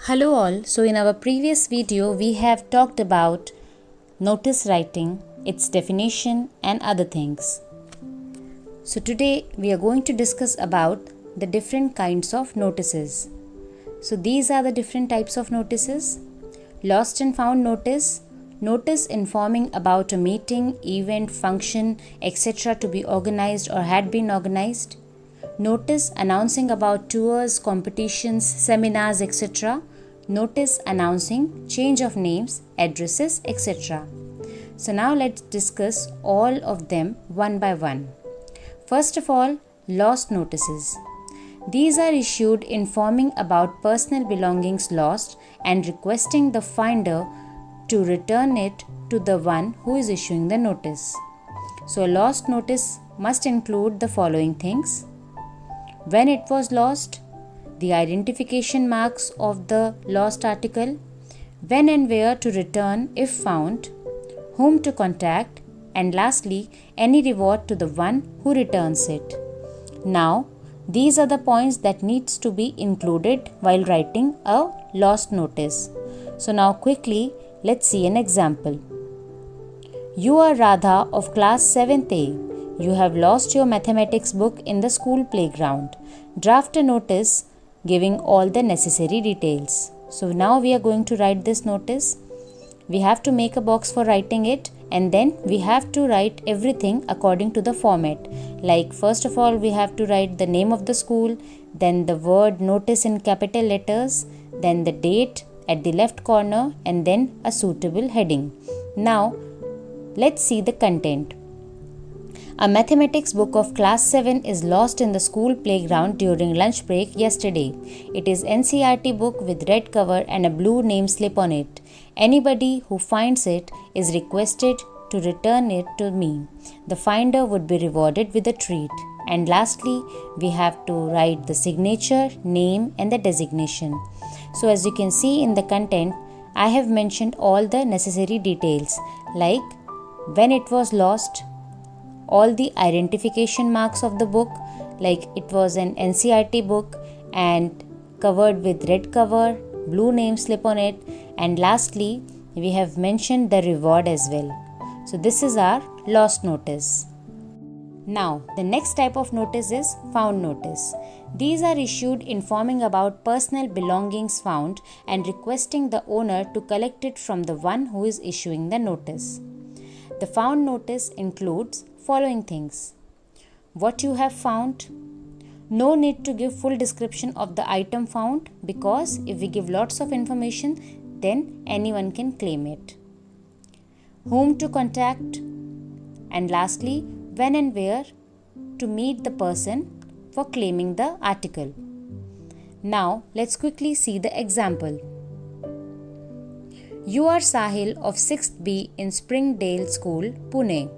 Hello all. So in our previous video we have talked about notice writing, its definition and other things. So today we are going to discuss about the different kinds of notices. So these are the different types of notices. Lost and found notice, notice informing about a meeting, event, function, etc. to be organized or had been organized. Notice announcing about tours, competitions, seminars, etc. Notice announcing change of names, addresses, etc. So now let's discuss all of them one by one. First of all, lost notices. These are issued informing about personal belongings lost and requesting the finder to return it to the one who is issuing the notice. So a lost notice must include the following things: when it was lost, the identification marks of the lost article, when and where to return if found, whom to contact, and lastly, any reward to the one who returns it. Now, these are the points that needs to be included while writing a lost notice. So now quickly, let's see an example. You are Radha of class 7th A. You have lost your mathematics book in the school playground. Draft a notice giving all the necessary details. So now we are going to write this notice. We have to make a box for writing it, and then we have to write everything according to the format. Like first of all we have to write the name of the school, then the word notice in capital letters, then the date at the left corner, and then a suitable heading. Now let's see the content. A mathematics book of class 7 is lost in the school playground during lunch break yesterday. It is NCERT book with red cover and a blue name slip on it. Anybody who finds it is requested to return it to me. The finder would be rewarded with a treat. And lastly, we have to write the signature, name and the designation. So as you can see in the content, I have mentioned all the necessary details like when it was lost, all the identification marks of the book, like it was an NCERT book and covered with red cover, blue name slip on it, and lastly we have mentioned the reward as well. So this is our lost notice. Now the next type of notice is found notice. These are issued informing about personal belongings found and requesting the owner to collect it from the one who is issuing the notice. The found notice includes following things: what you have found. No need to give full description of the item found, because if we give lots of information then anyone can claim it. Whom to contact, and lastly when and where to meet the person for claiming the article. Now let's quickly see the example. You are Sahil of 6th B in Springdale School, Pune.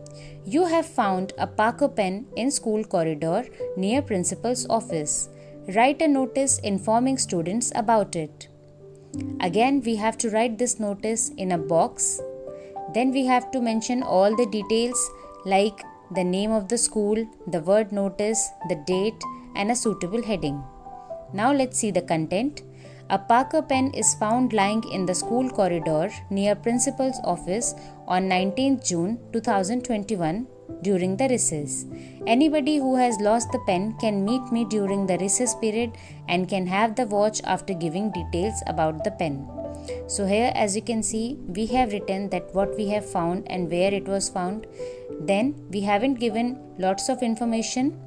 You have found a Parker pen in school corridor near principal's office. Write a notice informing students about it. Again, we have to write this notice in a box. Then we have to mention all the details like the name of the school, the word notice, the date and a suitable heading. Now let's see the content. A Parker pen is found lying in the school corridor near principal's office on 19th June 2021 during the recess. Anybody who has lost the pen can meet me during the recess period and can have the watch after giving details about the pen. So here as you can see, we have written that what we have found and where it was found. Then we haven't given lots of information.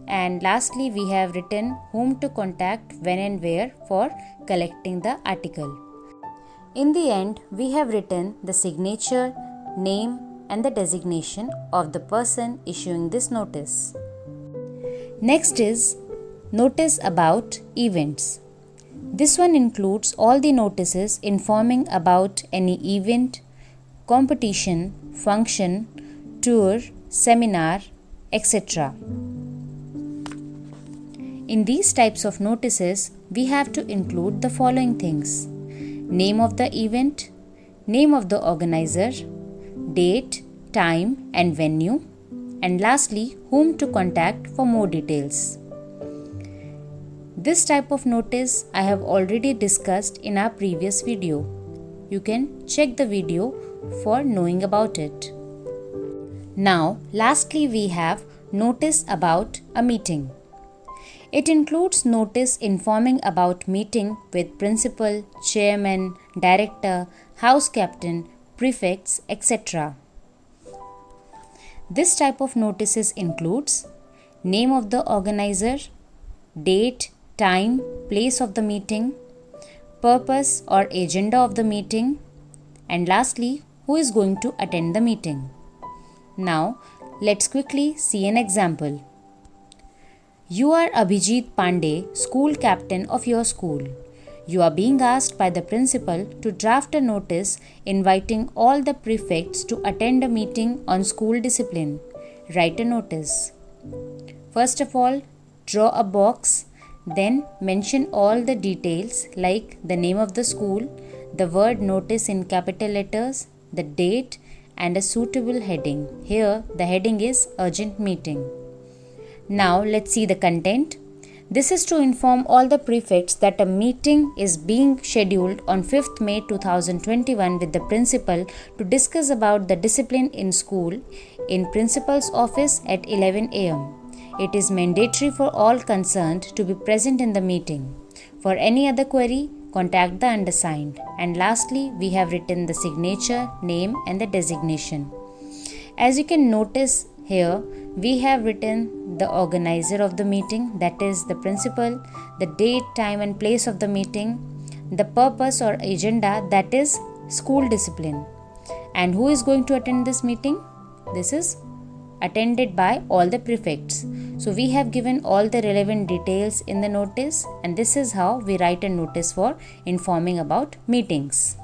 And lastly, we have written whom to contact, when and where for collecting the article. In the end, we have written the signature, name and the designation of the person issuing this notice. Next is notice about events. This one includes all the notices informing about any event, competition, function, tour, seminar, etc. In these types of notices, we have to include the following things: name of the event, name of the organizer, date, time and venue, and lastly, whom to contact for more details. This type of notice I have already discussed in our previous video. You can check the video for knowing about it. Now, lastly, we have notice about a meeting. It includes notice informing about meeting with principal, chairman, director, house captain, prefects, etc. This type of notices includes name of the organizer, date, time, place of the meeting, purpose or agenda of the meeting, and lastly, who is going to attend the meeting. Now, let's quickly see an example. You are Abhijit Pandey, school captain of your school. You are being asked by the principal to draft a notice inviting all the prefects to attend a meeting on school discipline. Write a notice. First of all, draw a box, then mention all the details like the name of the school, the word notice in capital letters, the date, and a suitable heading. Here, the heading is urgent meeting. Now, let's see the content. This is to inform all the prefects that a meeting is being scheduled on 5th May 2021 with the principal to discuss about the discipline in school in principal's office at 11 am. It is mandatory for all concerned to be present in the meeting. For any other query, contact the undersigned. And lastly, we have written the signature, name and the designation. As you can notice here, we have written the organizer of the meeting, that is the principal, the date, time and place of the meeting, the purpose or agenda, that is school discipline. And who is going to attend this meeting? This is attended by all the prefects. So we have given all the relevant details in the notice, and this is how we write a notice for informing about meetings.